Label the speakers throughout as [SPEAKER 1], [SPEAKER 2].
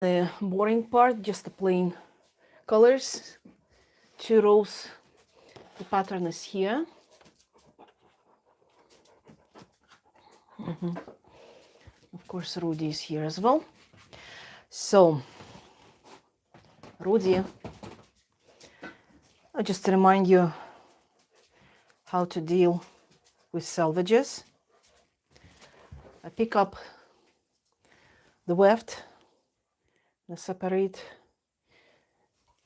[SPEAKER 1] The boring part, just the plain colors, 2 rows. The pattern is here. Of course, Rudy is here as well. So, Rudy, I'll just remind you how to deal with selvages. I pick up the weft, I separate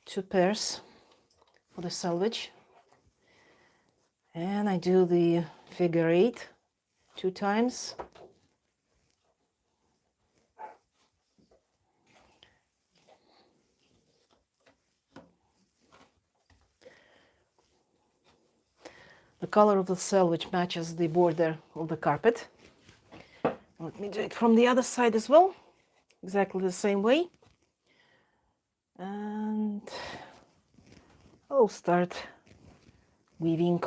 [SPEAKER 1] 2 pairs for the selvage, and I do the figure 8 2 times. The color of the selvage matches the border of the carpet. Let me do it from the other side as well, exactly the same way. And I'll start weaving.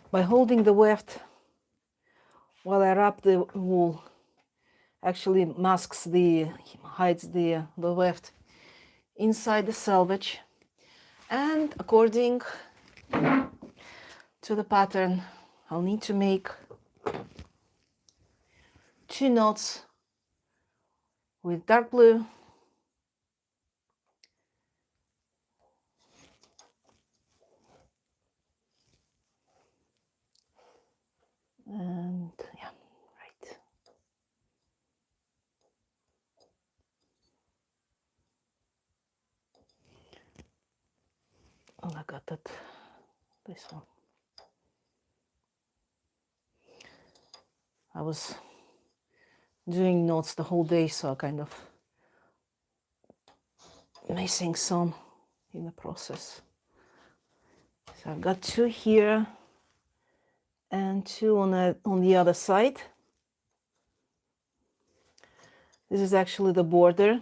[SPEAKER 1] By holding the weft while I wrap the wool, actually hides the weft inside the selvage, and according to the pattern, I'll need to make 2 knots with dark blue and yeah, right. Oh, I got that. This one. I was doing knots the whole day, so I kind of missing some in the process. So I've got 2 here and 2 on the other side. This is actually the border.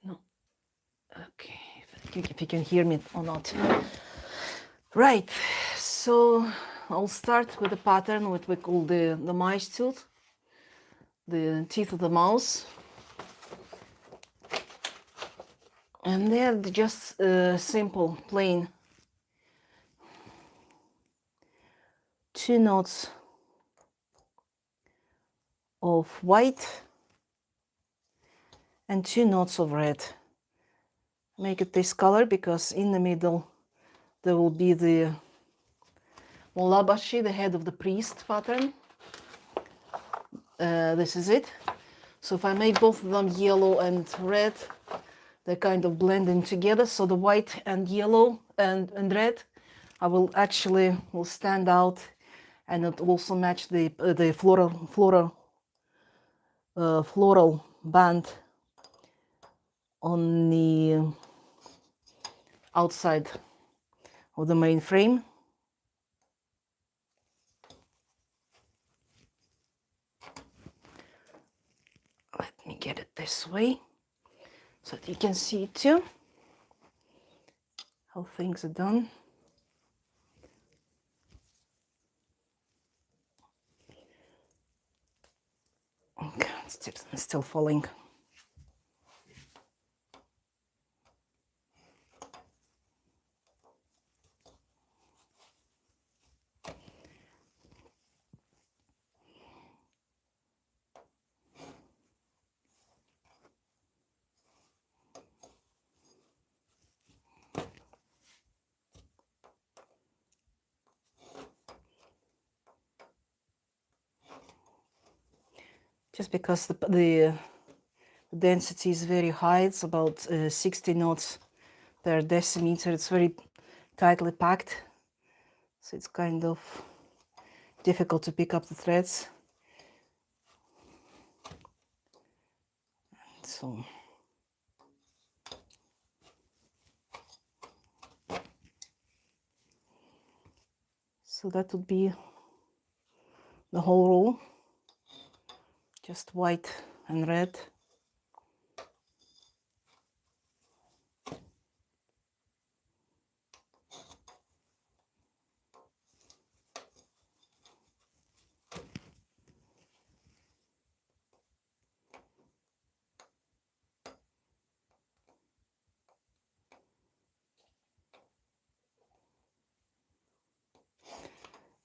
[SPEAKER 1] No, okay, if you can hear me or not. Right, so I'll start with the pattern, what we call the mice tooth, the teeth of the mouse. And they're just simple, plain 2 knots of white and 2 knots of red. Make it this color because in the middle there will be the Molabashi, the head of the priest pattern. This is it. So if I make both of them yellow and red, they kind of blend in together. So the white and yellow and red, I will stand out, and it also match the floral band on the outside of the main frame. Let me get it this way so that you can see it too, how things are done. Okay, it's still falling. Just because the density is very high, it's about 60 knots per decimeter. It's very tightly packed, so it's kind of difficult to pick up the threads. So that would be the whole row, just white and red.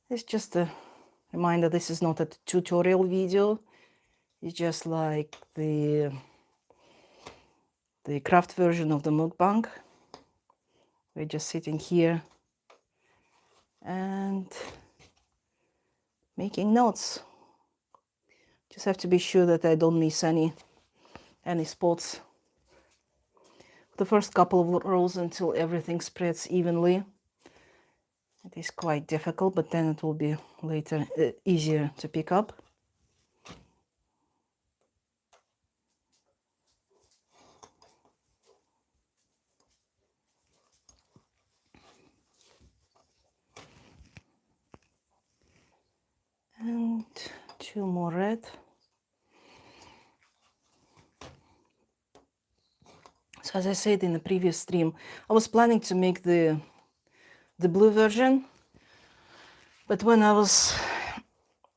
[SPEAKER 1] It's just a reminder, this is not a tutorial video. It's just like the craft version of the mukbang. We're just sitting here and making notes. Just have to be sure that I don't miss any spots. The first couple of rows until everything spreads evenly. It is quite difficult, but then it will be later easier to pick up. And 2 more red. So as I said in the previous stream, I was planning to make the blue version, but when I was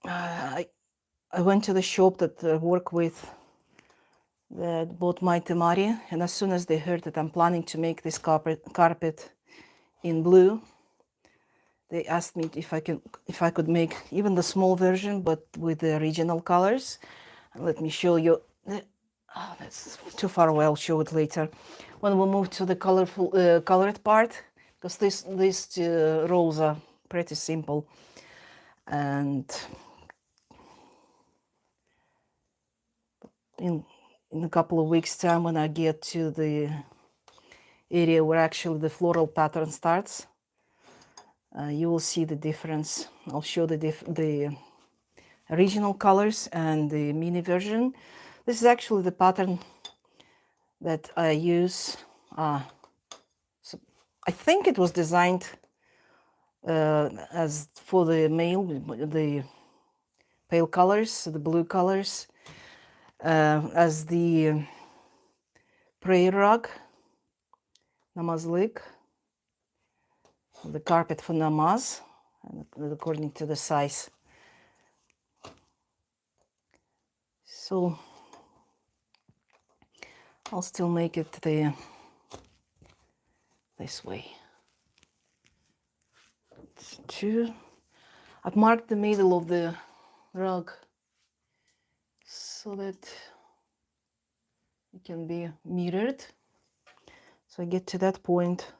[SPEAKER 1] I went to the shop that I work with that bought my temari, and as soon as they heard that I'm planning to make this carpet in blue, they asked me if I could make even the small version, but with the original colors. Let me show you. Oh, that's too far away. I'll show it later when we move to the colored part, because these rows are pretty simple. And in a couple of weeks' time, when I get to the area where actually the floral pattern starts, you will see the difference. I'll show the original colors and the mini version. This is actually the pattern that I use. So I think it was designed as for the male, the pale colors, the blue colors, as the prayer rug, namazlik, the carpet for namaz, according to the size. So I'll still make it this way. 2. I've marked the middle of the rug so that it can be mirrored. So I get to that point,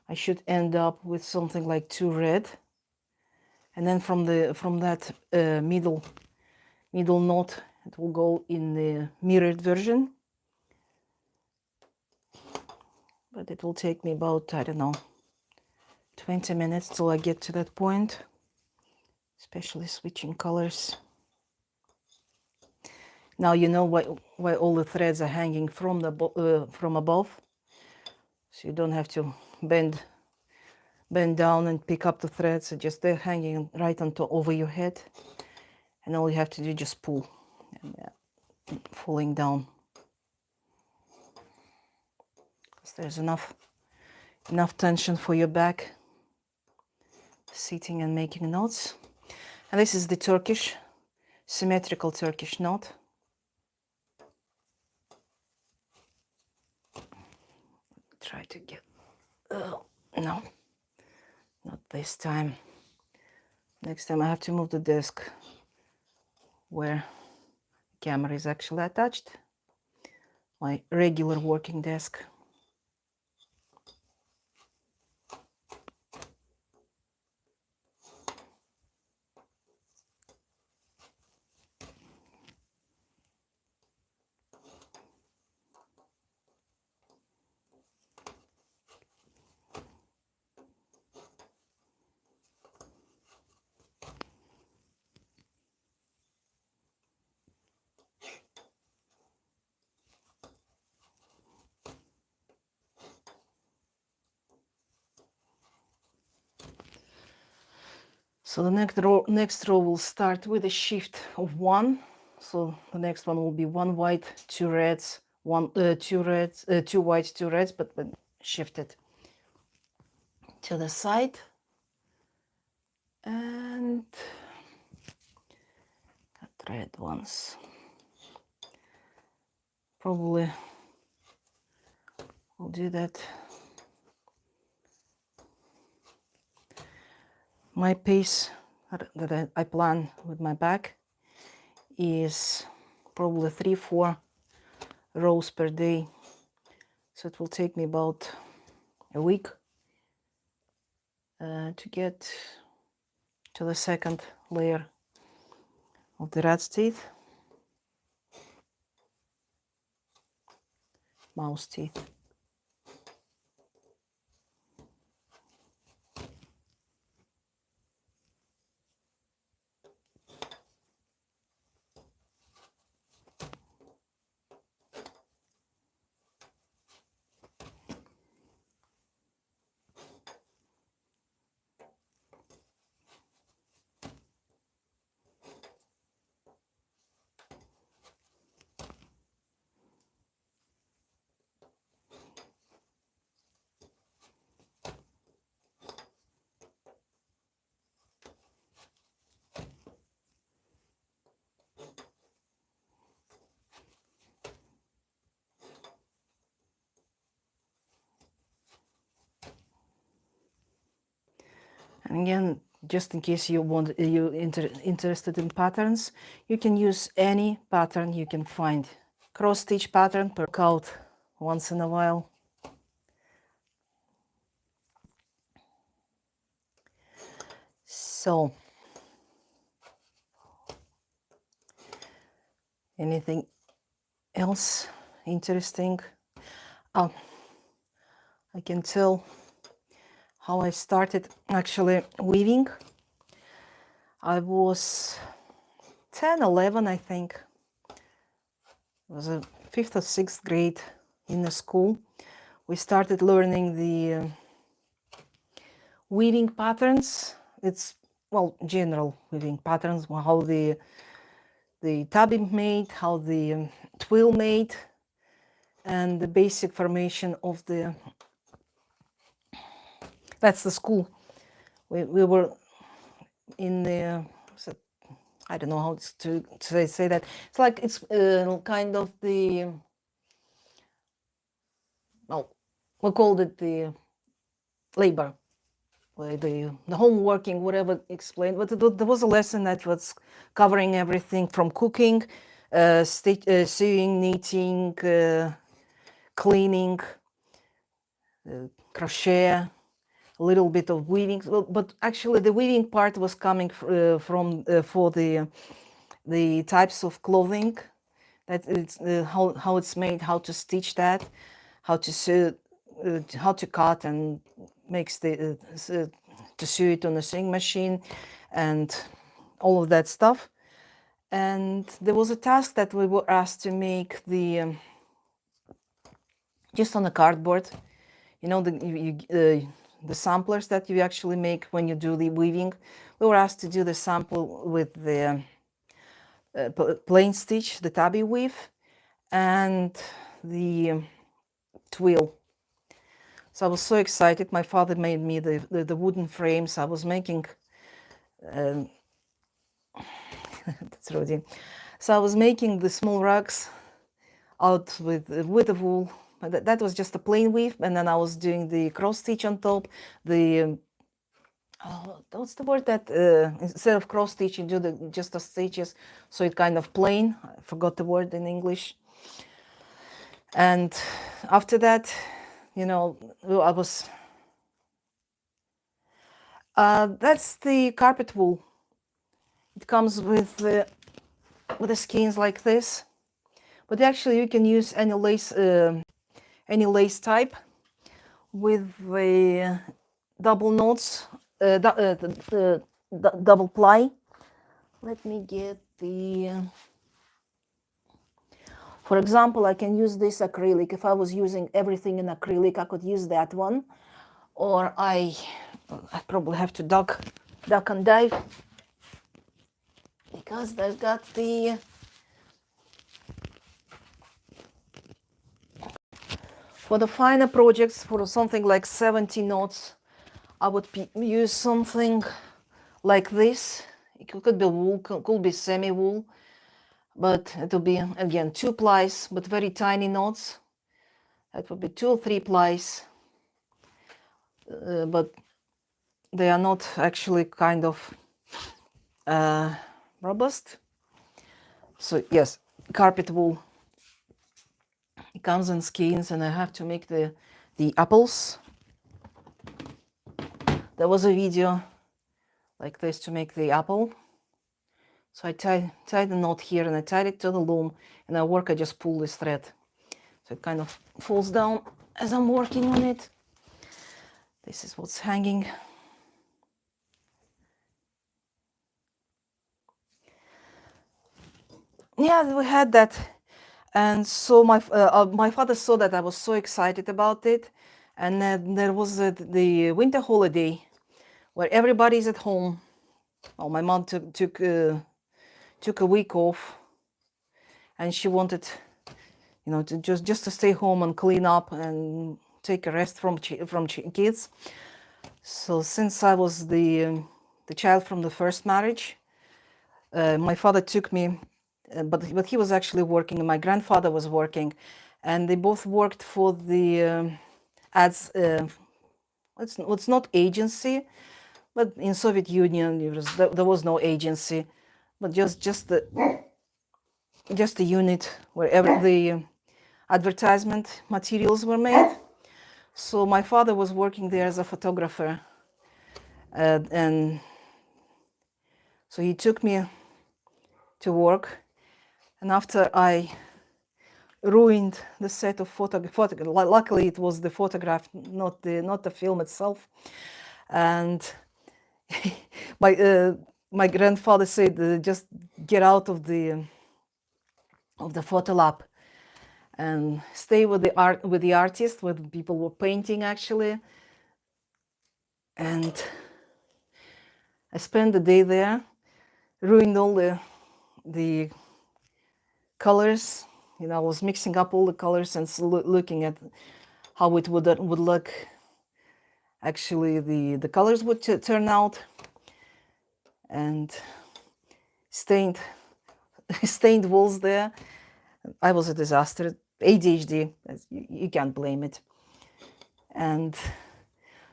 [SPEAKER 1] I should end up with something like 2 red, and then from that middle knot, it will go in the mirrored version. But it will take me about, I don't know, 20 minutes till I get to that point, especially switching colors. Now you know why all the threads are hanging from above, so you don't have to bend down and pick up the threads. Just they're hanging right over your head, and all you have to do is just pull, and falling down. Because there's enough tension for your back, sitting and making knots. And this is the Turkish, symmetrical Turkish knot. Try to get, no, not this time. Next time I have to move the desk where the camera is actually attached, my regular working desk. So the next row will start with a shift of 1. So the next one will be 1 white, 2 reds, 2 whites, 2 reds, but shifted to the side. And got red ones. Probably we'll do that. My pace that I plan with my bag is probably 3-4 rows per day. So it will take me about a week to get to the second layer of the rat's teeth, mouse teeth. And again, just in case you're interested in patterns, you can use any pattern you can find. Cross stitch pattern per out once in a while. So, anything else interesting? Oh, I can tell how I started actually weaving. I was 10, 11, I think. It was a 5th or 6th grade in the school. We started learning the weaving patterns. It's, well, general weaving patterns, how the tabby made, how the twill made, and the basic formation of the, that's the school. We were in the, I don't know how to say that. It's like, it's kind of the, well, we called it the labor, the home working, whatever explained. But there was a lesson that was covering everything from cooking, sewing, knitting, cleaning, crochet, a little bit of weaving. But actually the weaving part was coming from for the types of clothing, that it's how it's made, how to stitch that, how to sew, how to cut and makes the to sew it on a sewing machine, and all of that stuff. And there was a task that we were asked to make the just on a cardboard, you know, the samplers that you actually make when you do the weaving. We were asked to do the sample with the plain stitch, the tabby weave, and the twill. So I was so excited. My father made me the wooden frames. I was making that's Rudy. So I was making the small rugs out with the wool. That was just a plain weave, and then I was doing the cross stitch on top. The what's the word that instead of cross stitch you do just the stitches, so it kind of plain. I forgot the word in English. And after that, you know, I was that's the carpet wool. It comes with the skins like this, but actually you can use any lace type with the double knots, double ply. Let me get the. For example, I can use this acrylic. If I was using everything in acrylic, I could use that one, or I probably have to duck and dive, because they've got the for the finer projects, for something like 70 knots, I would use something like this. It could be wool, could be semi-wool, but it will be, again, 2 plies, but very tiny knots. That would be 2 or 3 plies, but they are not actually kind of robust. So yes, carpet wool. It comes in skeins, and I have to make the apples. There was a video like this to make the apple. So I tied the knot here, and I tied it to the loom, and I just pull this thread. So it kind of falls down as I'm working on it. This is what's hanging. Yeah, we had that. And so my father saw that I was so excited about it. And then there was the winter holiday where everybody's at home. Well, my mom took a week off, and she wanted, to just to stay home and clean up and take a rest from kids. So since I was the child from the first marriage, my father took me, but he was actually working, and my grandfather was working, and they both worked for the ads. It's not agency, but in Soviet Union there was no agency, but just the unit where the advertisement materials were made. So my father was working there as a photographer, and so he took me to work. And after I ruined the set of luckily it was the photograph, not the film itself. And my grandfather said, just get out of the photo lab and stay with the artist, where people were painting actually. And I spent the day there, ruined all the colors. I was mixing up all the colors and looking at how it would look. Actually, the colors would turn out, and stained walls there. I was a disaster. ADHD, you can't blame it. And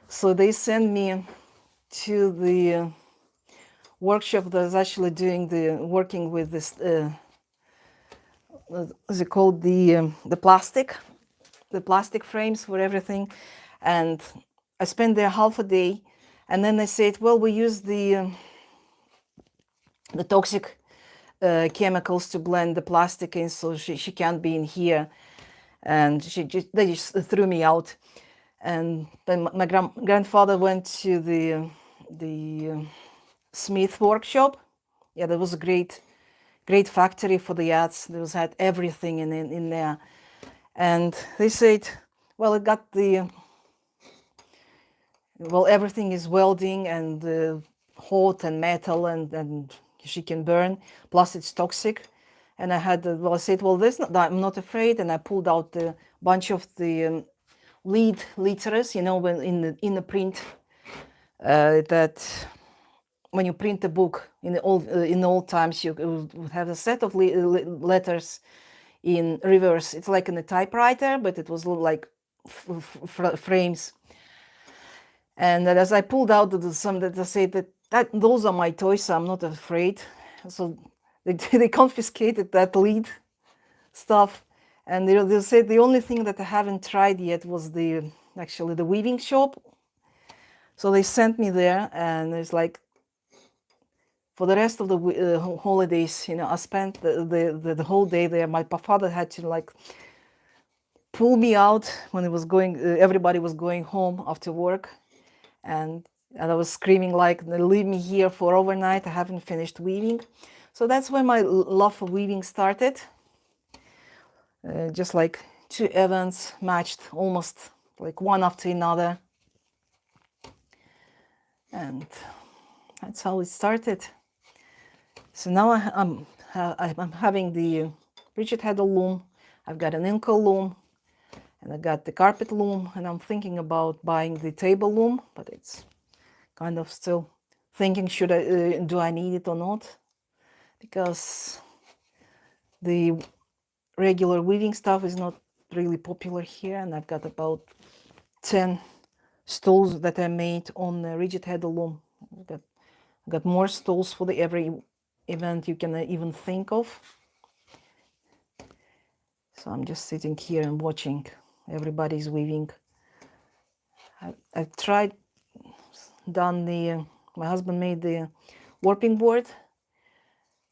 [SPEAKER 1] so they sent me to the workshop that was actually working with this. What's it called? The plastic frames for everything. And I spent there half a day, and then they said, well, we use the toxic chemicals to blend the plastic in, so she can't be in here. And they just threw me out. And then my grandfather went to the Smith workshop. Yeah, there was a great factory for the ads. There had everything in there. And they said, well, it got everything is welding and hot and metal, and she can burn, plus it's toxic. And I said, well, I'm not afraid. And I pulled out a bunch of the lead letters, when in the print, that when you print a book in the old times, you would have a set of letters in reverse. It's like in a typewriter, but it was like frames. And as I pulled out some that I said that those are my toys, so I'm not afraid. So they confiscated that lead stuff. And they said the only thing that I haven't tried yet was actually the weaving shop. So they sent me there, and it's like, for the rest of the holidays, I spent the whole day there. My father had to pull me out when everybody was going home after work, and I was screaming leave me here for overnight. I haven't finished weaving. So that's when my love for weaving started. Just like two events matched almost like one after another, and that's how it started. So now I'm having the Bridget Heddle loom. I've got an Inco loom, and I got the carpet loom, and I'm thinking about buying the table loom, but it's kind of still thinking, do I need it or not? Because the regular weaving stuff is not really popular here, and I've got about 10 stools that I made on the rigid heddle loom. I've got Got more stalls for the every event you can even think of. So I'm just sitting here and watching. Everybody's weaving. I've tried, done the, my husband made the warping board.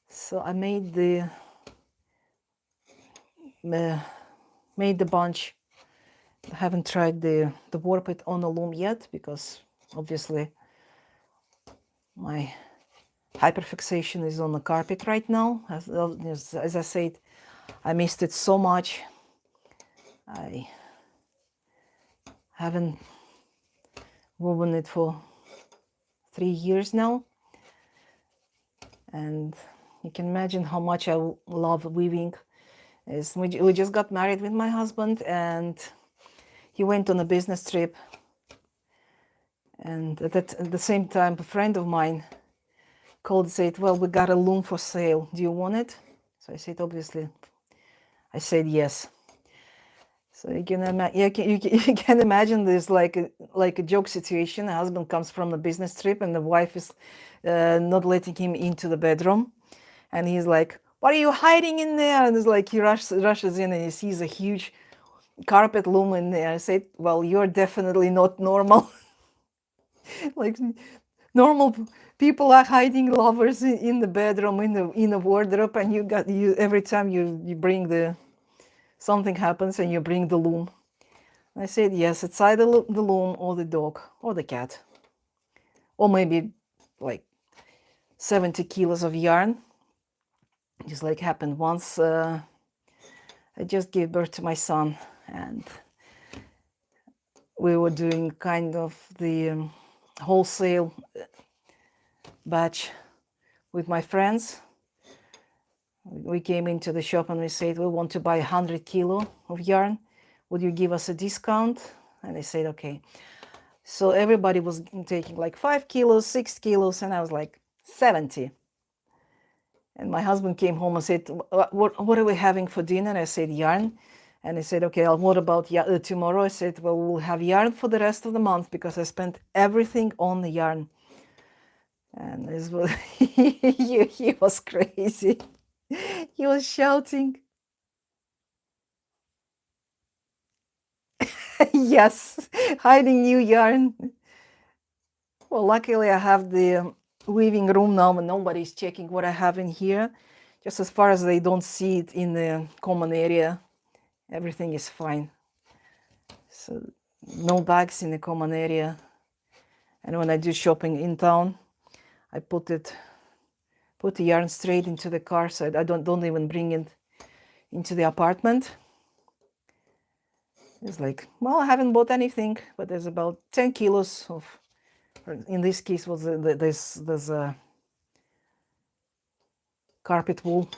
[SPEAKER 1] So I made the bunch. I haven't tried the warp it on the loom yet because obviously my hyperfixation is on the carpet right now. As I said, I missed it so much. I haven't woven it for 3 years now, and you can imagine how much I love weaving. We just got married with my husband, and he went on a business trip, and at the same time a friend of mine called and said, well, we got a loom for sale, do you want it? So I said, obviously. I said yes. So you can imagine this like a joke situation. The husband comes from a business trip and the wife is not letting him into the bedroom, and he's like, what are you hiding in there? And it's like he rushes in and he sees a huge carpet loom in there. I said, well, you're definitely not normal. Like normal people are hiding lovers in the bedroom, in the wardrobe, and you every time you bring the something happens and you bring the loom. I said yes, it's either the loom or the dog or the cat, or maybe like 70 kilos of yarn. Just like happened once. I just gave birth to my son, and we were doing kind of the wholesale batch with my friends. We came into the shop and we said, we want to buy 100 kilo of yarn. Would you give us a discount? And they said, okay. So everybody was taking like 5 kilos, 6 kilos, and I was like 70. And my husband came home and said, what are we having for dinner? And I said, yarn. And he said, okay, what about tomorrow? I said, well, we'll have yarn for the rest of the month because I spent everything on the yarn. And this was, he was crazy. He was shouting. Yes, hiding new yarn. Well, luckily I have the weaving room now and nobody's checking what I have in here. Just as far as they don't see it in the common area, everything is fine. So no bags in the common area. And when I do shopping in town, I put the yarn straight into the car, so I don't even bring it into the apartment. It's like, well, I haven't bought anything, but there's about 10 kilos of, in this case was there's a carpet wool.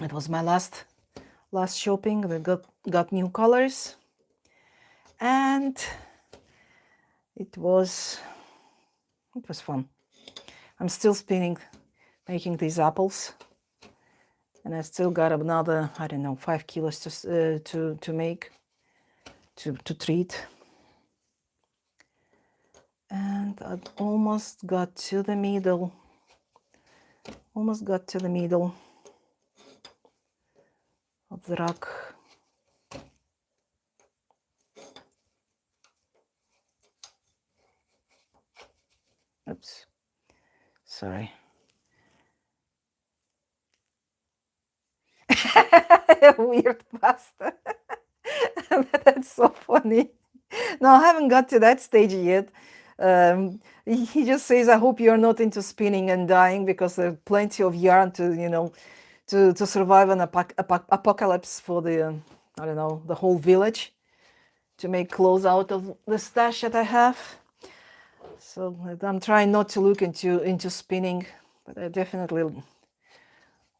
[SPEAKER 1] It was my last shopping. They got new colors, and it was fun. I'm still spinning, making these apples, and I still got another, I don't know, 5 kilos to make, to treat. And I almost got to the middle. Almost got to the middle of the rack. Oops, sorry. Weird pasta. That's so funny. No, I haven't got to that stage yet. He just says, I hope you're not into spinning and dying, because there's plenty of yarn to, you know, to survive an apocalypse for the, I don't know, the whole village, to make clothes out of the stash that I have. So I'm trying not to look into spinning, but I definitely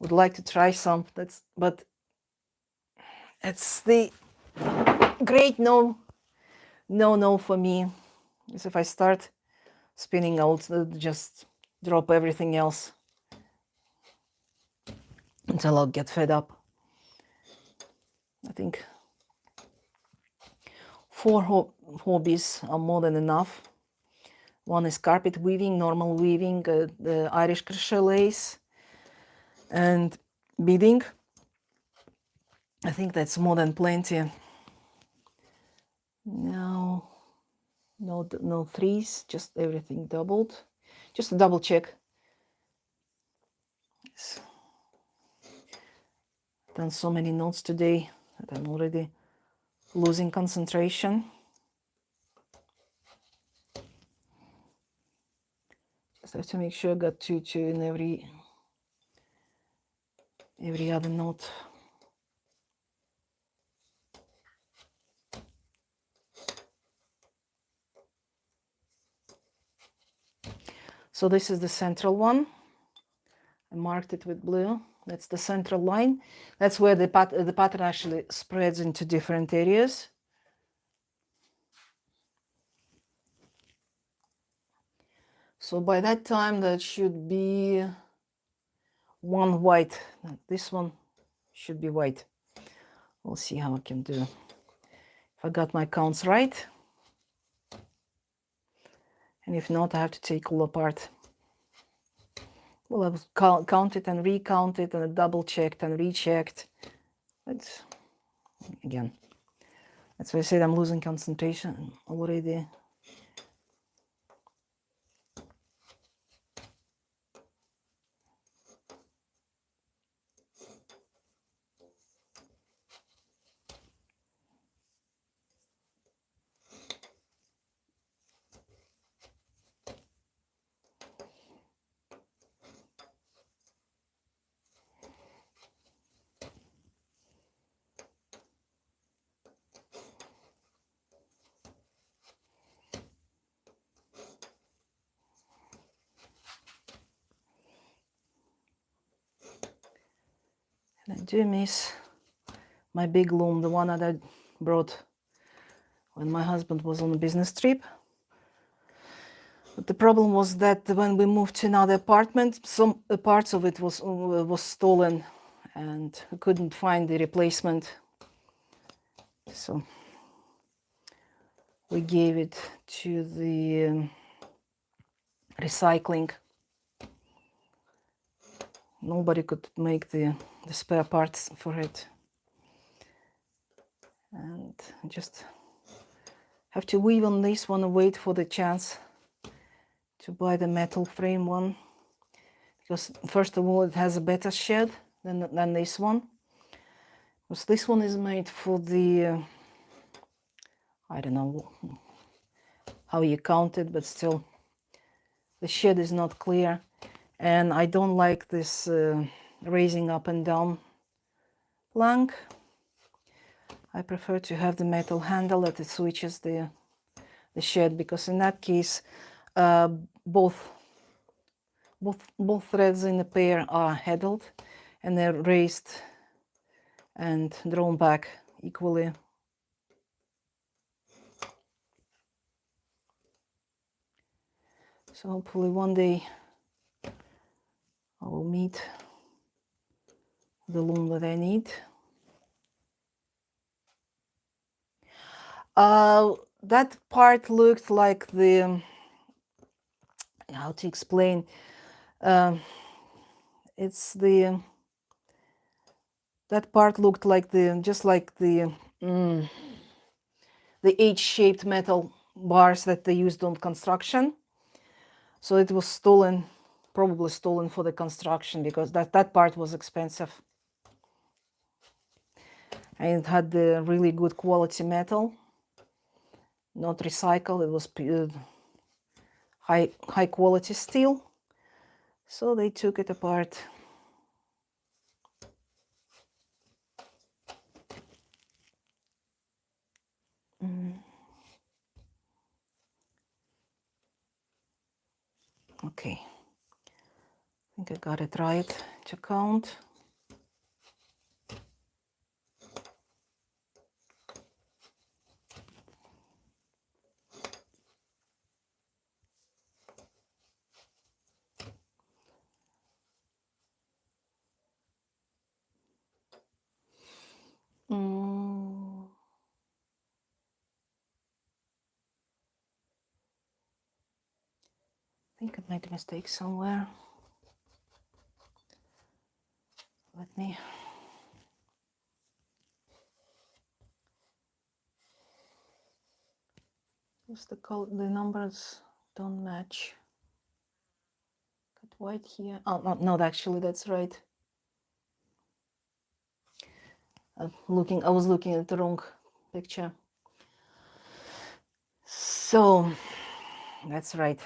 [SPEAKER 1] would like to try some. But it's the great no for me, is if I start spinning, I'll just drop everything else until I'll get fed up. I think 4 hobbies are more than enough. One is carpet weaving, normal weaving, the Irish crochet lace, and beading. I think that's more than plenty. No, no threes, just everything doubled. Just a double check. Yes. Done so many knots today that I'm already losing concentration. Just have to make sure I got two in every other knot. So this is the central one. I marked it with blue. That's the central line. That's where the pattern actually spreads into different areas. So by that time, that should be one white. This one should be white. We'll see how I can do. If I got my counts right. And if not, I have to take all apart. Well, I've counted and recounted and double checked and rechecked. But again, that's why I said I'm losing concentration already. I do miss my big loom, the one that I brought when my husband was on a business trip. But the problem was that when we moved to another apartment, some parts of it was stolen, and we couldn't find the replacement. So we gave it to the recycling. Nobody could make the spare parts for it. And just have to weave on this one and wait for the chance to buy the metal frame one. Because first of all, it has a better shed than this one. Because this one is made for the, I don't know how you count it, but still, the shed is not clear. And I don't like this raising up and down plank. I prefer to have the metal handle that it switches the shed, because in that case, both threads in the pair are heddled and they're raised and drawn back equally. So hopefully one day I will meet the loom that I need. That part looked like the, how to explain, it's the, that part looked like the, just like the H-shaped metal bars that they used on construction. So it was stolen, probably stolen for the construction, because that part was expensive. And it had the really good quality metal, not recycled. It was high quality steel. So they took it apart. Okay, I think I got it right to count. think I made a mistake somewhere. Let me. What's the color? The numbers don't match. Got white here. Oh, no, actually, that's right. I was looking at the wrong picture. So that's right.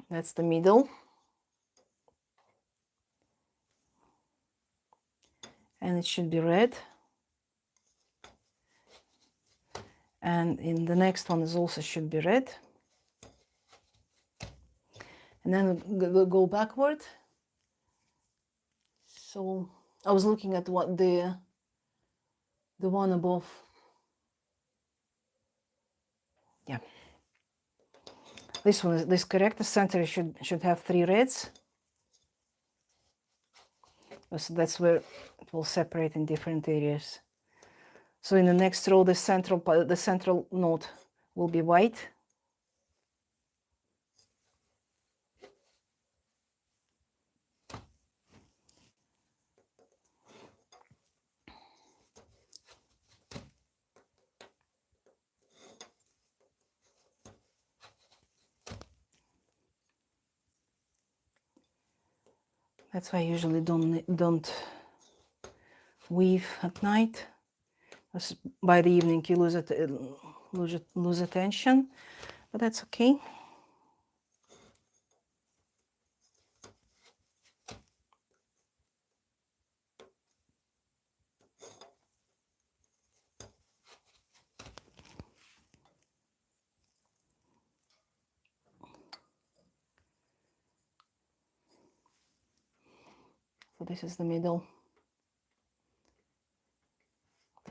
[SPEAKER 1] That's the middle. And it should be red. And in the next one is also should be red. And then we'll go backward. So I was looking at what the one above. Yeah. This one is correct. The center should have 3 reds. So that's where it will separate in different areas. So in the next row, the central node will be white. That's why I usually don't weave at night. By the evening you lose attention, but that's okay. So this is the middle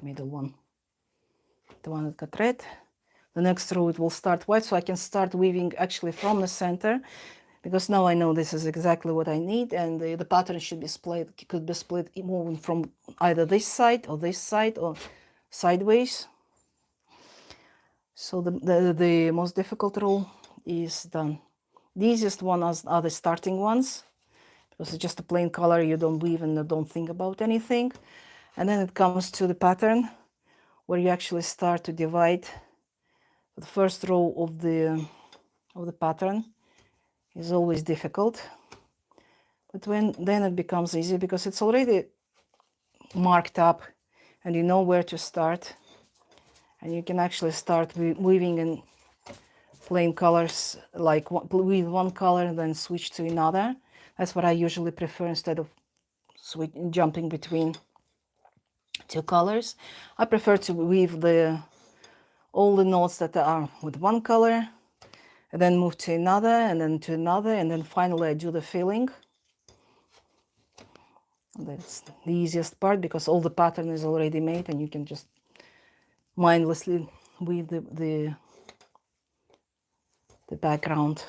[SPEAKER 1] one, the one that got red. The next row it will start white, so I can start weaving actually from the center, because now I know this is exactly what I need, and the pattern should be split, could be split moving from either this side or sideways. So the most difficult row is done. The easiest one are the starting ones, because it's just a plain color, you don't weave and don't think about anything. And then it comes to the pattern, where you actually start to divide. The first row of the pattern is always difficult, but then it becomes easy, because it's already marked up and you know where to start, and you can actually start weaving in plain colors, like weave one color and then switch to another. That's what I usually prefer, instead of jumping between 2 colors. I prefer to weave all the knots that are with one color, and then move to another, and then to another, and then finally I do the filling. That's the easiest part, because all the pattern is already made and you can just mindlessly weave the background.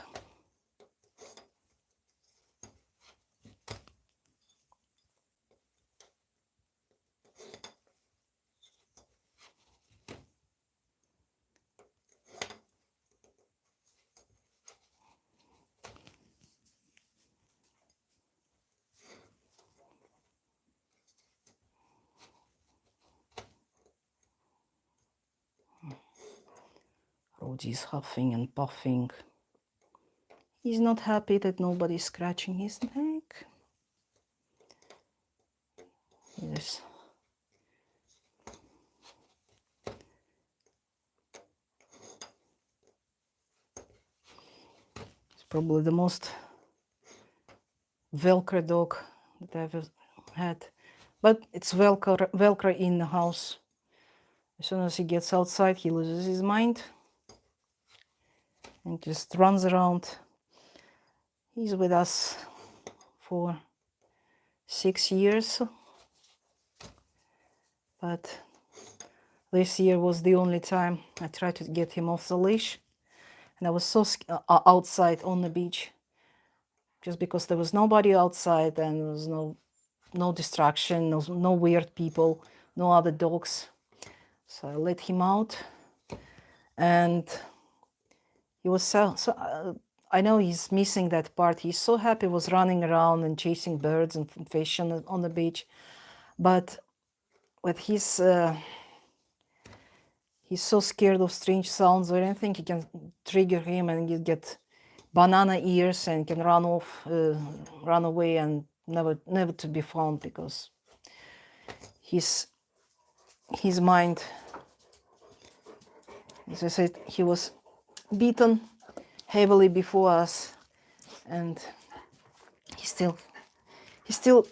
[SPEAKER 1] Roddy's huffing and puffing. He's not happy that nobody's scratching his neck. Yes. It's probably the most Velcro dog that I've ever had. But it's Velcro in the house. As soon as he gets outside, he loses his mind and just runs around. He's with us for 6 years, but this year was the only time I tried to get him off the leash, and I was so outside on the beach, just because there was nobody outside and there was no distraction, no weird people, no other dogs. So I let him out, and he was I know he's missing that part. He's so happy, was running around and chasing birds and fish on the beach. But with his, he's so scared of strange sounds or anything, he can trigger him and he get banana ears and can run off, run away and never to be found, because his mind, as I said, he was beaten heavily before us, and he's still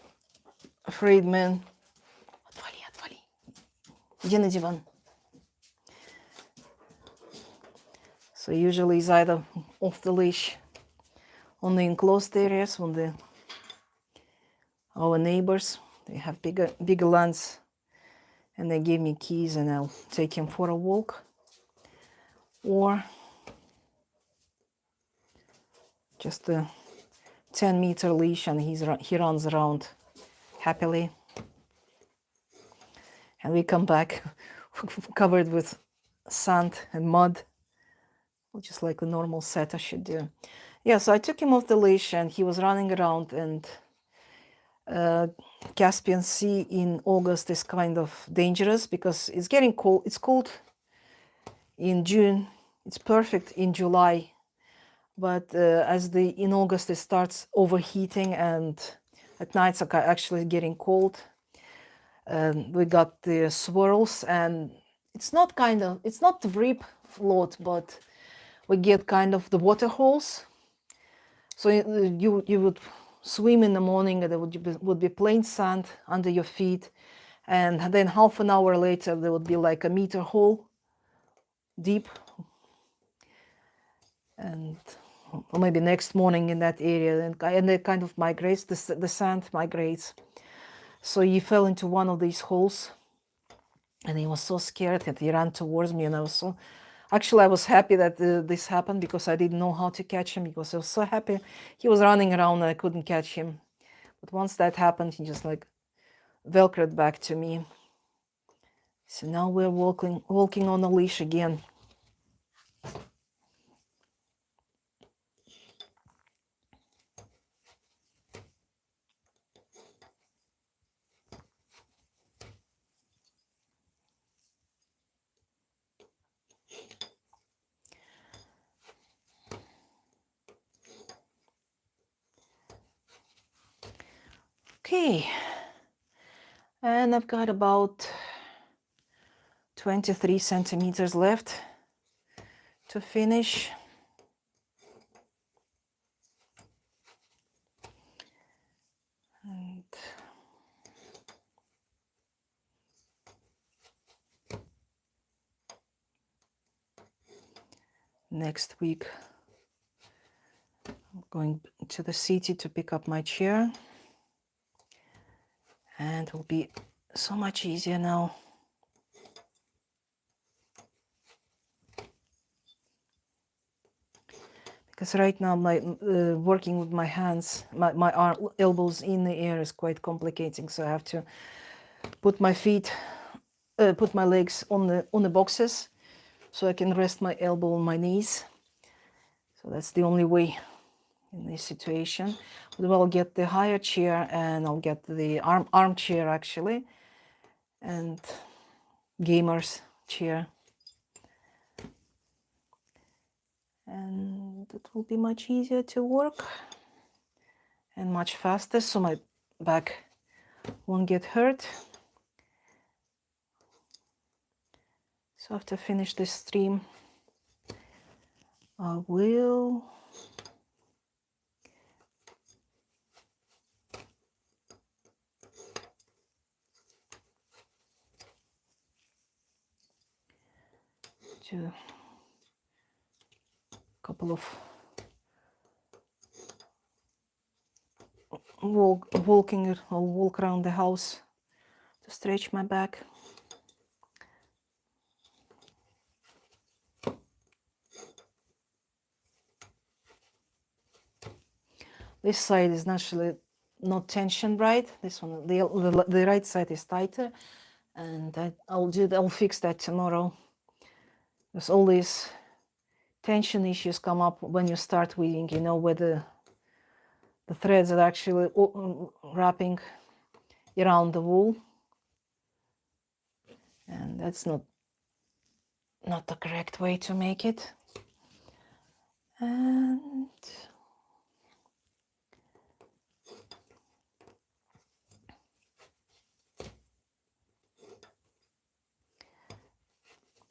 [SPEAKER 1] afraid, man. Отвали. Иди на диван. So usually he's either off the leash on the enclosed areas when our neighbors, they have bigger lands, and they give me keys and I'll take him for a walk, or just a 10-meter leash and he runs around happily, and we come back covered with sand and mud, just like a normal setter should do. Yeah, so I took him off the leash and he was running around, and Caspian Sea in August is kind of dangerous because it's getting cold. It's cold in June, it's perfect in July, but in August it starts overheating, and at nights are actually getting cold. We got the swirls, and it's not the rip float, but we get kind of the water holes. So you would swim in the morning, and there would be plain sand under your feet, and then half an hour later there would be like a meter hole deep, and or maybe next morning in that area, and it kind of migrates, the sand migrates. So he fell into one of these holes, and he was so scared that he ran towards me, and I was happy that this happened, because I didn't know how to catch him, because I was so happy. He was running around and I couldn't catch him. But once that happened, he just like velcroed back to me. So now we're walking on a leash again. Okay, and I've got about 23 centimeters left to finish. And next week I'm going to the city to pick up my chair, and it will be so much easier now. Because right now my working with my hands, my elbows in the air is quite complicating. So I have to put my feet, put my legs on the boxes, so I can rest my elbow on my knees. So that's the only way in this situation. But I'll get the higher chair, and I'll get the armchair actually, and gamer's chair. And it will be much easier to work and much faster, so my back won't get hurt. So after I finish this stream, I will do a couple of I'll walk around the house to stretch my back. This side is naturally not tensioned right. This one, the right side is tighter, and I'll fix that tomorrow. There's all these tension issues come up when you start weaving, you know, where the threads are actually wrapping around the wool, and that's not the correct way to make it.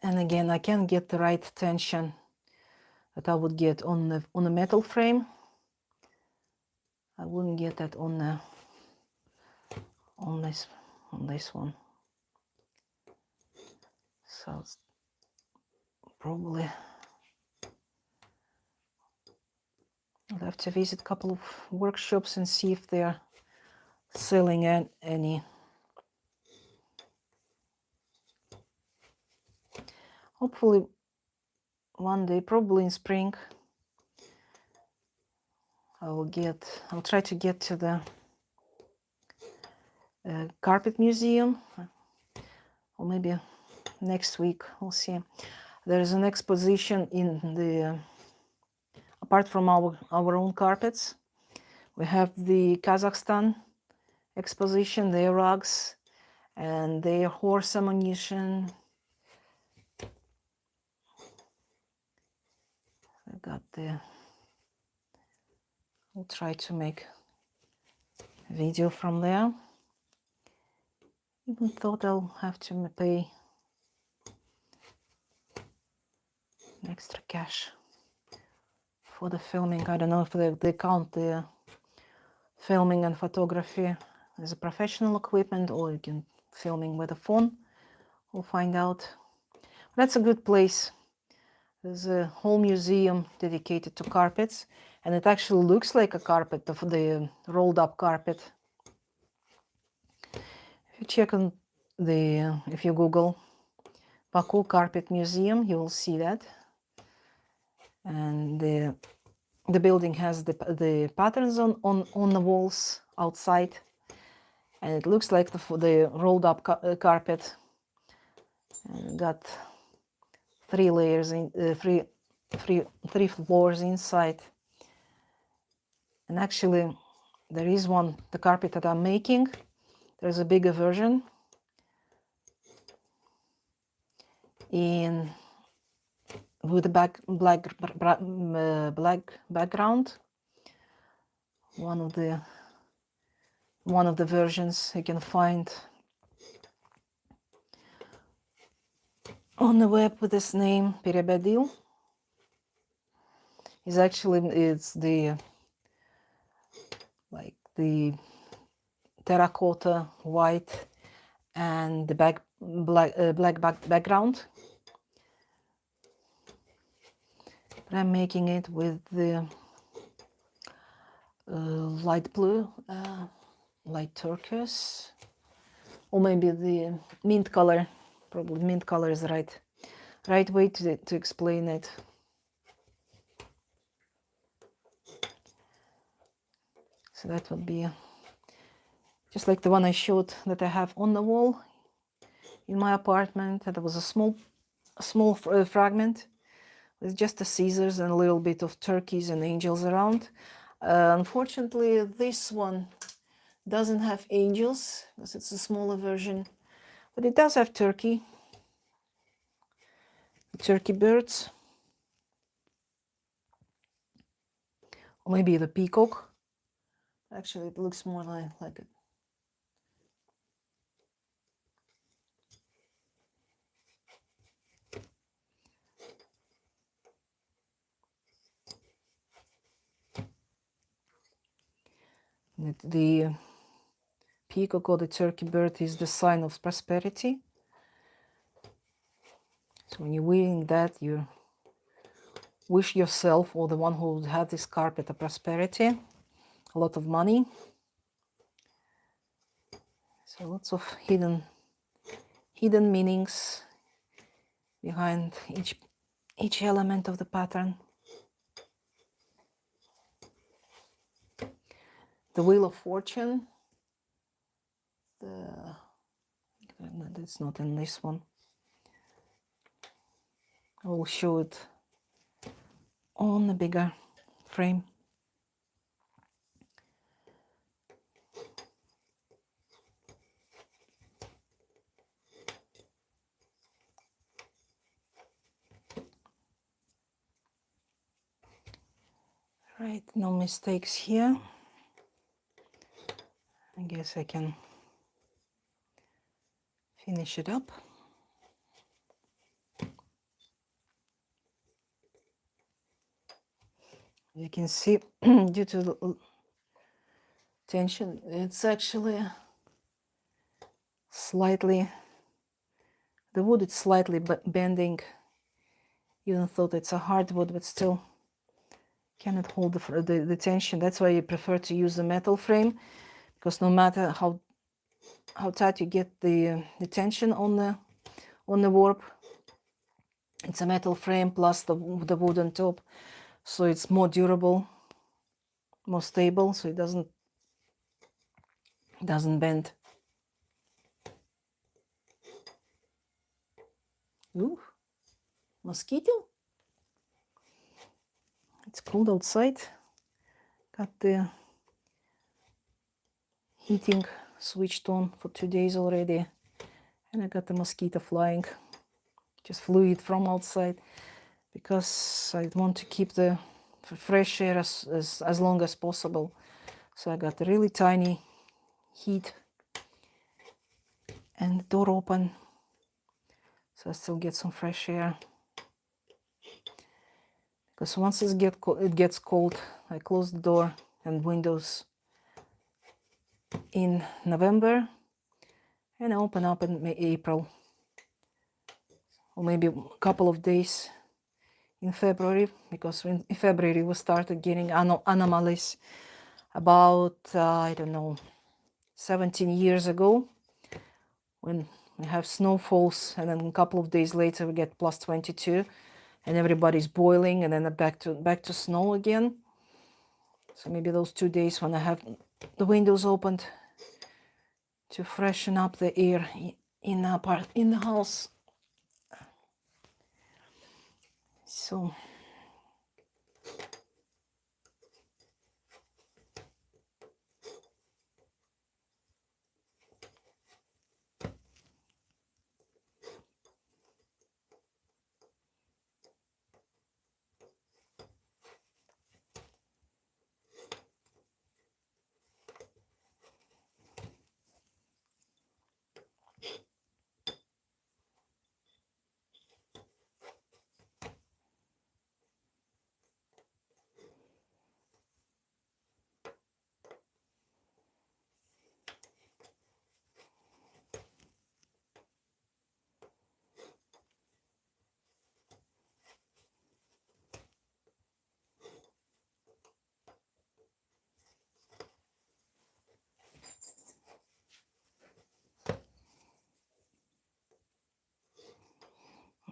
[SPEAKER 1] And again, I can't get the right tension that I would get on the metal frame. I wouldn't get that on this one. So it's probably I'll have to visit a couple of workshops and see if they're selling any. Hopefully one day, probably in spring, I'll try to get to the carpet museum, or maybe next week, we'll see. There's an exposition in the apart from our own carpets, we have the Kazakhstan exposition, their rugs and their horse ammunition. I got I'll try to make a video from there. Even thought I'll have to pay extra cash for the filming. I don't know if they count the filming and photography as a professional equipment, or you can filming with a phone. We'll find out. That's a good place. There's a whole museum dedicated to carpets, and it actually looks like a carpet, the rolled up carpet. If you check on if you Google Baku Carpet Museum, you will see that. And the building has the patterns on the walls outside, and it looks like the rolled up carpet. And got 3 layers in three floors inside. And actually there is the carpet that I'm making, there's a bigger version with a black background. One of the versions you can find on the web with this name, Perebedil. It's the terracotta white and the black background. But I'm making it with the light blue, light turquoise, or maybe the mint color. Probably mint color is the right way to explain it. So that would be just like the one I showed that I have on the wall in my apartment. That was a small fragment with just the scissors and a little bit of turkeys and angels around. Unfortunately, this one doesn't have angels because it's a smaller version, but it does have turkey birds, or maybe the peacock. Actually, it looks more like it. The peacock or the turkey bird is the sign of prosperity. So when you're wearing that, you wish yourself or the one who had this carpet a prosperity, a lot of money. So lots of hidden meanings behind each element of the pattern. The Wheel of Fortune. It's not in this one. I will show it on a bigger frame. Right, no mistakes here. I guess I can finish it up. You can see due to the tension, it's actually slightly, the wood is slightly bending. Even though it's a hardwood, but still cannot hold the tension. That's why you prefer to use the metal frame, because no matter how tight you get the tension on the warp, it's a metal frame plus the wood on top, so it's more durable, more stable, so it doesn't bend. Ooh, mosquito. It's cold outside. Got the heating switched on for 2 days already, and I got the mosquito flying. Just flew it from outside because I want to keep the fresh air as long as possible. So I got a really tiny heat and the door open, so I still get some fresh air. Because once it gets cold, I close the door and windows in November, and I open up in April, or maybe a couple of days in February, because in February we started getting anomalies about I don't know, 17 years ago, when we have snowfalls, and then a couple of days later we get plus 22, and everybody's boiling, and then back to snow again. So maybe those 2 days when I have the windows opened to freshen up the air in the house. So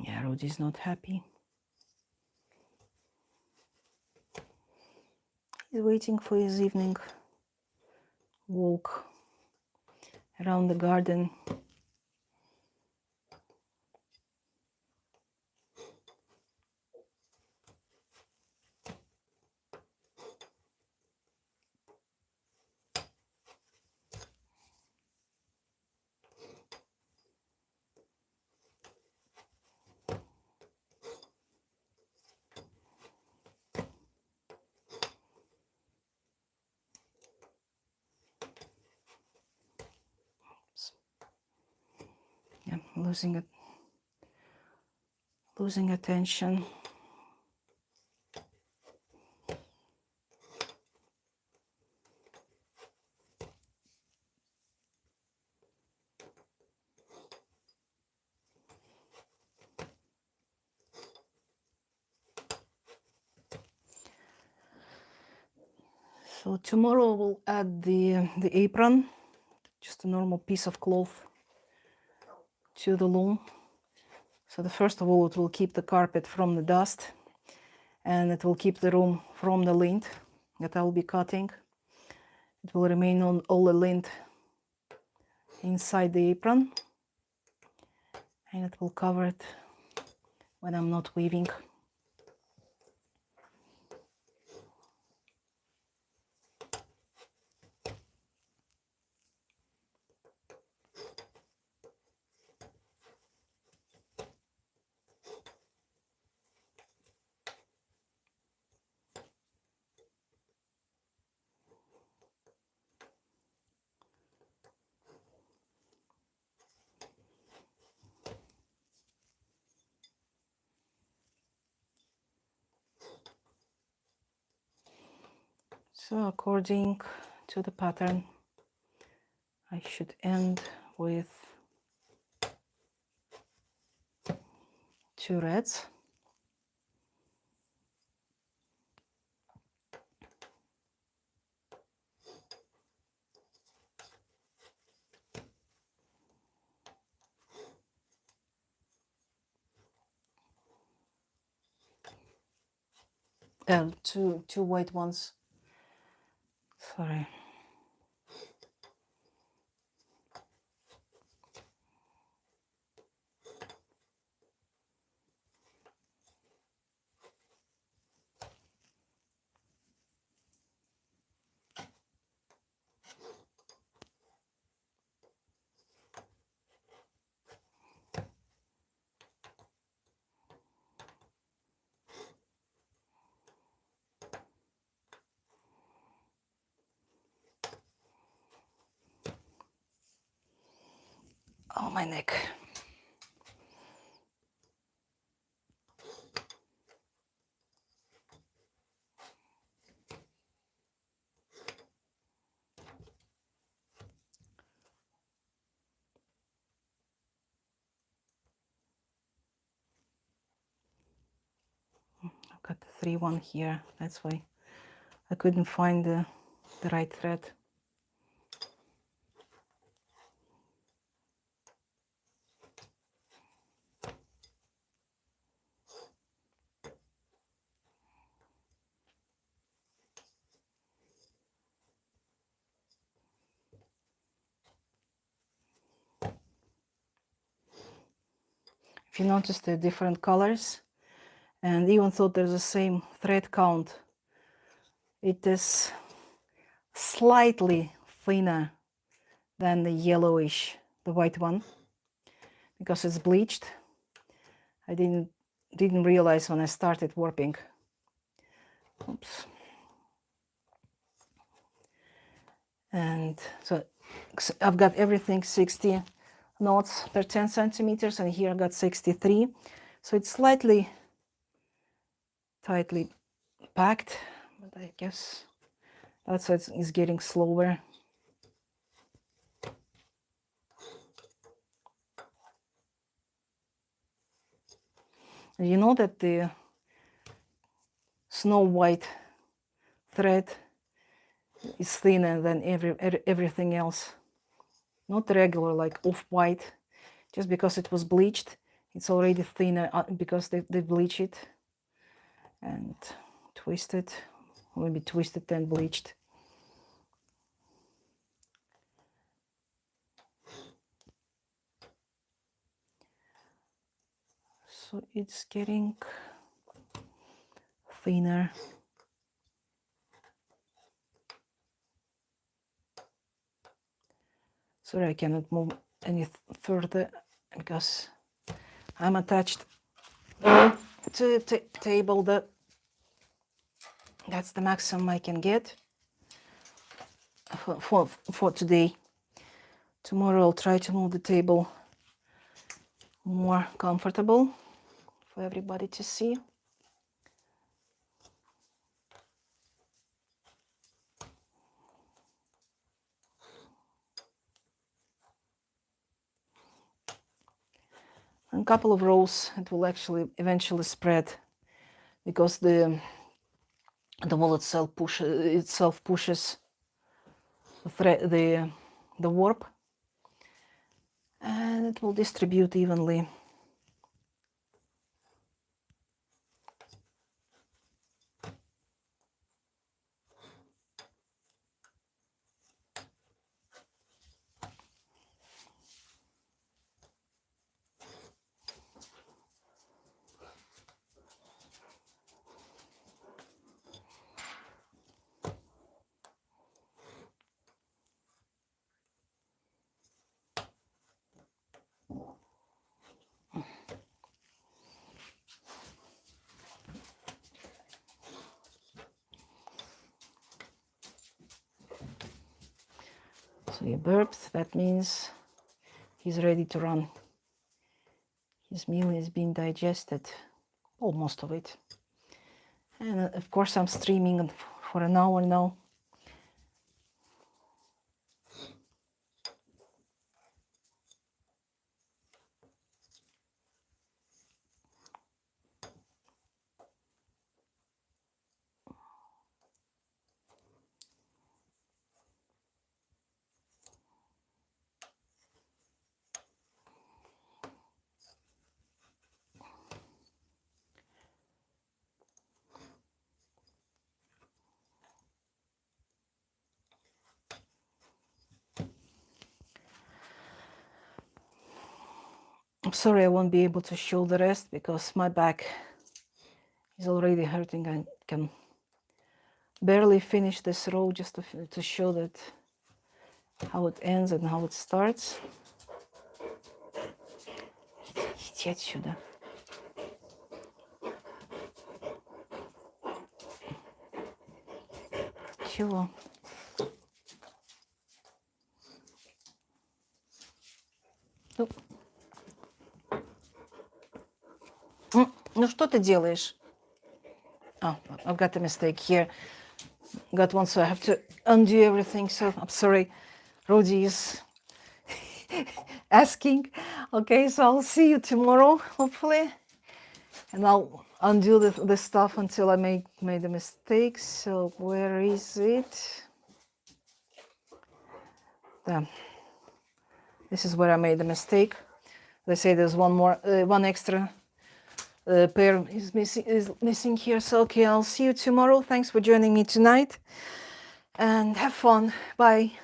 [SPEAKER 1] yeah, Rudy's not happy. He's waiting for his evening walk around the garden. Yeah, losing attention. So tomorrow we'll add the apron, just a normal piece of cloth, to the loom. So the first of all, it will keep the carpet from the dust, and it will keep the room from the lint that I'll be cutting. It will remain on all the lint inside the apron, and it will cover it when I'm not weaving. So according to the pattern, I should end with 2 reds. Two white ones. Sorry. Oh, my neck. I've got the 3-1 here. That's why I couldn't find the right thread. If you notice the different colors, and even though there's the same thread count, it is slightly thinner than the yellowish, the white one, because it's bleached. I didn't realize when I started warping. Oops. And so I've got everything 60 knots per 10 centimeters, and here I got 63. So it's slightly tightly packed, but I guess that's why it's getting slower. And you know that the snow white thread is thinner than everything else. Not regular like off-white. Just because it was bleached, it's already thinner because they bleach it and twisted, maybe twisted and bleached. So it's getting thinner. Sorry, I cannot move any further because I'm attached to the table. That's the maximum I can get for today. Tomorrow I'll try to move the table more comfortable for everybody to see. A couple of rows it will actually eventually spread because the wool itself pushes the warp, and it will distribute evenly. So he burped, that means he's ready to run. His meal is being digested, or most of it. And of course I'm streaming for an hour now. I'm sorry I won't be able to show the rest because my back is already hurting. I can barely finish this row just to show that how it ends and how it starts. Иди отсюда. Чего? Ну что ты делаешь? Oh, I've got a mistake here. Got one, so I have to undo everything. So I'm sorry. Rodi is asking. Okay, so I'll see you tomorrow, hopefully. And I'll undo the stuff until I made a mistake. So where is it? There. This is where I made the mistake. They say there's one extra pair is missing here. So okay, I'll see you tomorrow. Thanks for joining me tonight and have fun. Bye.